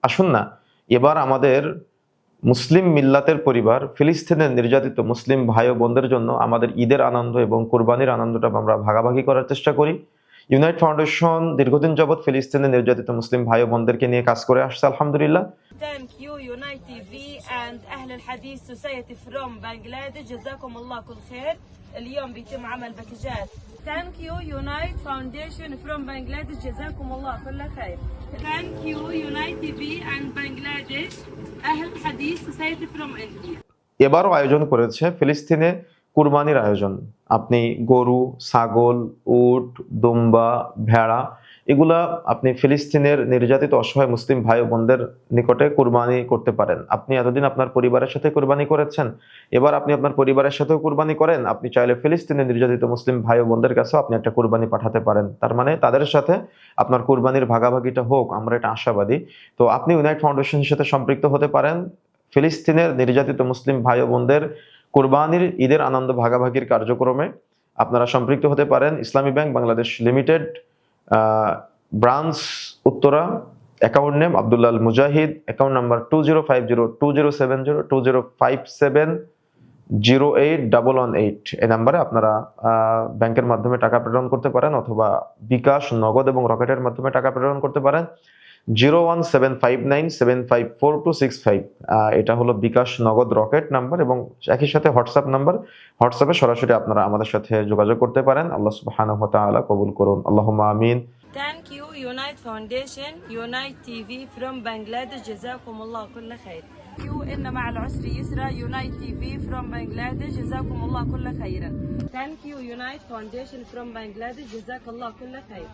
আসুন না এবার আমাদের মুসলিম মিল্লাতের পরিবার ফিলিস্তিনের নির্যাতিত মুসলিম ভাই ও বোনদের জন্য আমাদের ঈদের আনন্দ এবং কোরবানির আনন্দটা আমরা ভাগাভাগি করার চেষ্টা করি। ইউনাইট ফাউন্ডেশন দীর্ঘদিন যাবৎ ফিলিস্তিনের নির্যাতিত মুসলিম ভাই ও বোনদেরকে নিয়ে কাজ করে আসছে আলহামদুলিল্লাহ। Thank you Unite TV and أهل الحديث Society from Bangladesh جزاكم الله كل خير. اليوم بيتم عمل باكجات. Thank you Unite Foundation from Bangladesh جزاكم الله كل خير. Thank you Unite TV and Bangladesh أهل الحديث Society from India. এবারও আয়োজন করেছে ফিলিস্তিনে কুরবানির আয়োজন। আপনি গরু, ছাগল, উট, দুম্বা, ভেড়া এগুলা আপনি ফিলিস্তিনের নির্যাতিত অসহায় মুসলিম ভাই ও বোনদের নিকটে কুরবানি করতে পারেন। আপনি এতদিন আপনার পরিবারের সাথে কুরবানি করেছেন, এবার আপনি আপনার পরিবারের সাথেও কুরবানি করেন। আপনি চাইলে ফিলিস্তিনের নির্যাতিত মুসলিম ভাই ও বোনদের কাছেও আপনি একটা কুরবানি পাঠাতে পারেন। তার মানে তাদের সাথে আপনার কুরবানির ভাগাভাগিটা হোক, আমরা এটা আশাবাদী। তো আপনি ইউনাইট ফাউন্ডেশনের সাথে সম্পৃক্ত হতে পারেন ফিলিস্তিনের নির্যাতিত মুসলিম ভাই ও বোনদের কোরবানির ঈদের আনন্দ ভাগাভাগির কার্যক্রমে আপনারা সম্পৃক্ত হতে পারেন। Islami bank Bangladesh limited, branch Uttara, account name Abdullah Al Mujahid, account number 205020702057081118। এই নাম্বারে আপনারা ব্যাংকের মাধ্যমে টাকা প্রেরণ করতে পারেন অথবা বিকাশ, নগদ এবং রকেটের মাধ্যমে টাকা প্রেরণ করতে পারেন। 01759754265 এটা হলো বিকাশ, নগদ, রকেট নাম্বার এবং একই সাথে হোয়াটসঅ্যাপ নাম্বার। হোয়াটসঅ্যাপে সরাসরি আপনারা আমাদের সাথে যোগাযোগ করতে পারেন। আল্লাহ সুবহানাহু ওয়া তাআলা কবুল করুন, আল্লাহুম্মা আমিন। Thank you Unite Foundation Unite TV from Bangladesh جزاكم الله كل خير. You إن مع العسر يسرا Unite TV from Bangladesh جزاكم الله كل خيرا. Thank you Unite Foundation from Bangladesh جزاك الله كل خير.